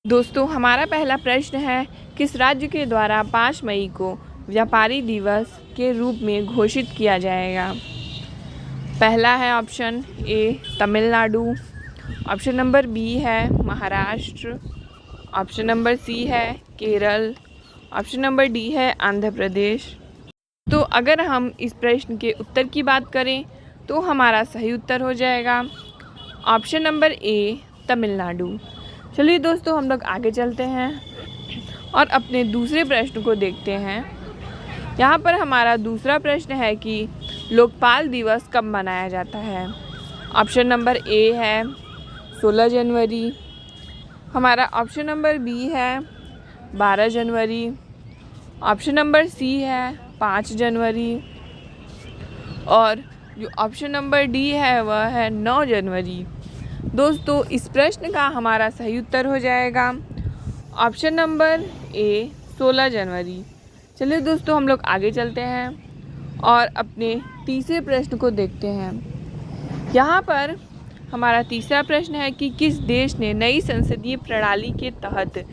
दोस्तों, हमारा पहला प्रश्न है, किस राज्य के द्वारा 5 मई को व्यापारी दिवस के रूप में घोषित किया जाएगा? पहला है option A Tamil Nadu, option number B है महाराष्ट्र, ऑप्शन नंबर सी है केरल, ऑप्शन नंबर डी है आंध्र प्रदेश। तो अगर हम इस प्रश्न के उत्तर की बात करें तो हमारा सही उत्तर हो जाएगा ऑप्शन नंबर ए तमिलनाडु। चलिए दोस्तों, हम लोग आगे चलते हैं और अपने दूसरे प्रश्न को देखते हैं। यहाँ पर हमारा दूसरा प्रश्न है कि लोकपाल दिवस कब मनाया जाता है? ऑप्शन नंबर ए है 16 जनवरी, हमारा ऑप्शन नंबर बी है 12 जनवरी, ऑप्शन नंबर सी है 5 जनवरी और जो ऑप्शन नंबर डी है वह है 9 जनवरी। दोस्तों, इस प्रश्न का हमारा सही उत्तर हो जाएगा ऑप्शन नंबर ए 16 जनवरी। चलिए दोस्तों, हम लोग आगे चलते हैं और अपने तीसरे प्रश्न को देखते हैं। यहाँ पर हमारा तीसरा प्रश्न है कि किस देश ने नई संसदीय प्रणाली के तहत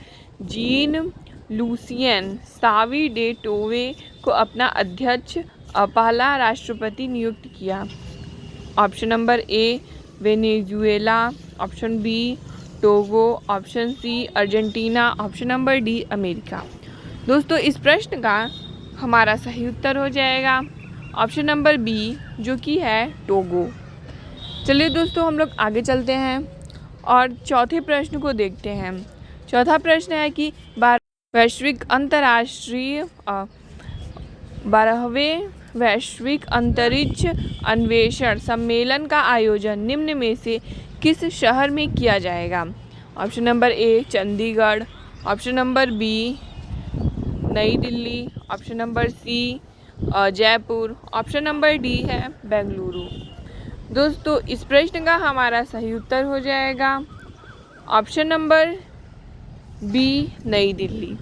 Jean Lucien Savi de Tove को अपना अध्यक्ष पहला राष्ट्रपति नियुक्त किया? Option number A Venezuela, option B Togo, option C Argentina, option number D America. दोस्तों, इस प्रश्न का हमारा सही उत्तर हो जाएगा ऑप्शन नंबर बी, जो कि है टोगो। चलिए दोस्तों, हम लोग आगे चलते हैं और चौथे प्रश्न को देखते हैं। चौथा प्रश्न है कि 12वें वैश्विक अंतरिक्ष अन्वेषण सम्मेलन का आयोजन निम्न में से किस शहर में किया जाएगा? Option number A Chandigarh, option number B New Delhi, option number C Jaipur, option number D है बेंगलुरु। दोस्तों, इस प्रश्न का हमारा सही उत्तर हो जाएगा option number B New Delhi.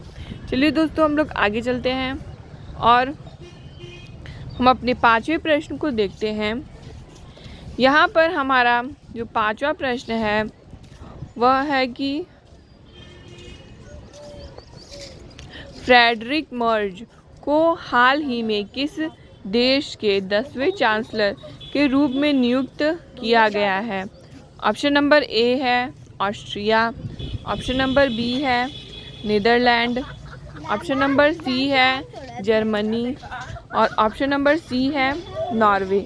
चलिए दोस्तों, हम लोग आगे चलते हैं और हम अपने पांचवें प्रश्न को देखते हैं। यहाँ पर हमारा जो पांचवा प्रश्न है वह है कि फ्रेडरिक मर्ज को हाल ही में किस देश के 10वें चांसलर के रूप में नियुक्त किया गया है? ऑप्शन नंबर ए है ऑस्ट्रिया, ऑप्शन नंबर बी है नीदरलैंड, ऑप्शन नंबर सी है जर्मनी और ऑप्शन नंबर सी है नॉर्वे।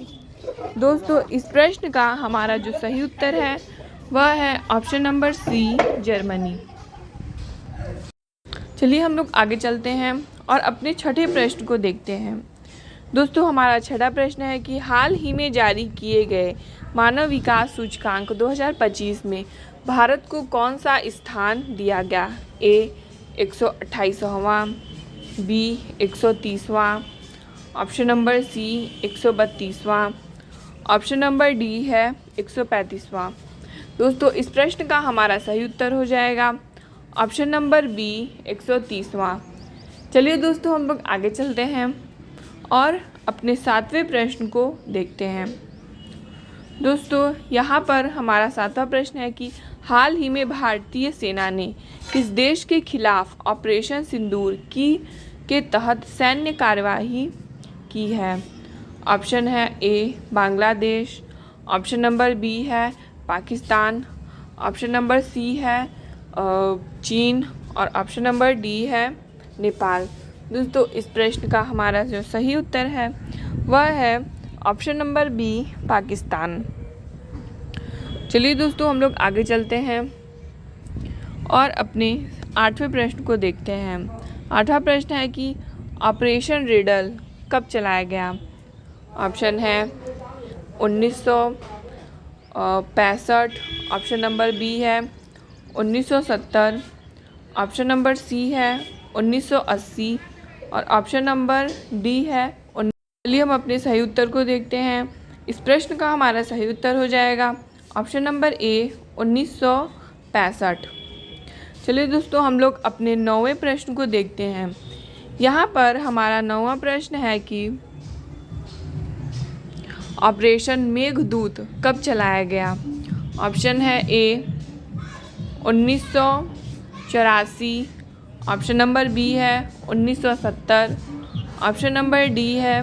दोस्तों, इस प्रश्न का हमारा जो सही उत्तर है वह है ऑप्शन नंबर सी जर्मनी। चलिए हम लोग आगे चलते हैं और अपने छठे प्रश्न को देखते हैं। दोस्तों, हमारा छठा प्रश्न है कि हाल ही में जारी किए गए मानव विकास सूचकांक 2025 में भारत को कौन सा स्थान दिया गया? ए 128वां, बी 130वां, ऑप्शन नंबर सी 132वां, ऑप्शन नंबर डी है 135वां। दोस्तों, इस प्रश्न का हमारा सही उत्तर हो जाएगा ऑप्शन नंबर बी 130वां। चलिए दोस्तों, हम लोग आगे चलते हैं और अपने सातवें प्रश्न को देखते हैं। दोस्तों, यहाँ पर हमारा सातवां प्रश्न है कि हाल ही में भारतीय सेना ने किस देश के खिलाफ ऑपरेशन सिंदूर के तहत सैन्य कार्यवाही की है? ऑप्शन है ए बांग्लादेश, ऑप्शन नंबर बी है पाकिस्तान, ऑप्शन नंबर सी है चीन और ऑप्शन नंबर डी है नेपाल। दोस्तों, इस प्रश्न का हमारा जो सही उत्तर है वह है ऑप्शन नंबर बी पाकिस्तान। चलिए दोस्तों, हम लोग आगे चलते हैं और अपने आठवें प्रश्न को देखते हैं। आठवां प्रश्न है कि ऑपरेशन रिडल कब चलाया गया? ऑप्शन है 1965, ऑप्शन नंबर बी है 1970, ऑप्शन नंबर सी है 1980 और ऑप्शन नंबर डी है 19। चलिए हम अपने सही उत्तर को देखते हैं। इस प्रश्न का हमारा सही उत्तर हो जाएगा ऑप्शन नंबर ए 1965। चलिए दोस्तों, हम लोग अपने 9वें प्रश्न को देखते हैं। यहाँ पर हमारा 9वां प्रश्न है कि ऑपरेशन मेघदूत कब चलाया गया? ऑप्शन है ए 1974, 1984, ऑप्शन नंबर बी है 1970, ऑप्शन नंबर डी है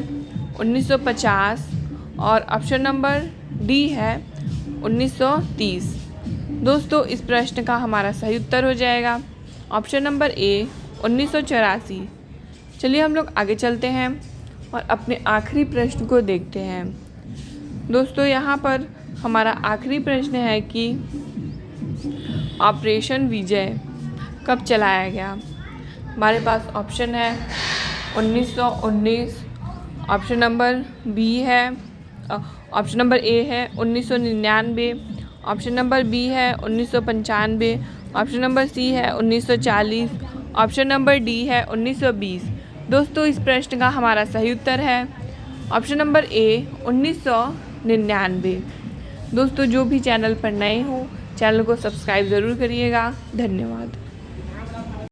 1950 और ऑप्शन नंबर डी है 1930। दोस्तों इस प्रश्न का हमारा सही उत्तर हो जाएगा ऑप्शन नंबर ए 1984। चलिए हम लोग आगे चलते हैं और अपने आखिरी प्रश्न को देखते हैं। दोस्तों यहाँ पर हमारा आखिरी प्रश्न है कि ऑपरेशन विजय कब चलाया गया। हमारे पास ऑप्शन है 1919, ऑप्शन नंबर बी है ऑप्शन नंबर ए है 1999, ऑप्शन नंबर बी है 1995, ऑप्शन नंबर सी है 1940, ऑप्शन नंबर डी है 1920। दोस्तों इस प्रश्न का हमारा सही उत्तर है ऑप्शन नंबर ए 1999। दोस्तों जो भी चैनल पर नए हो चैनल को सब्सक्राइब ज़रूर करिएगा। धन्यवाद।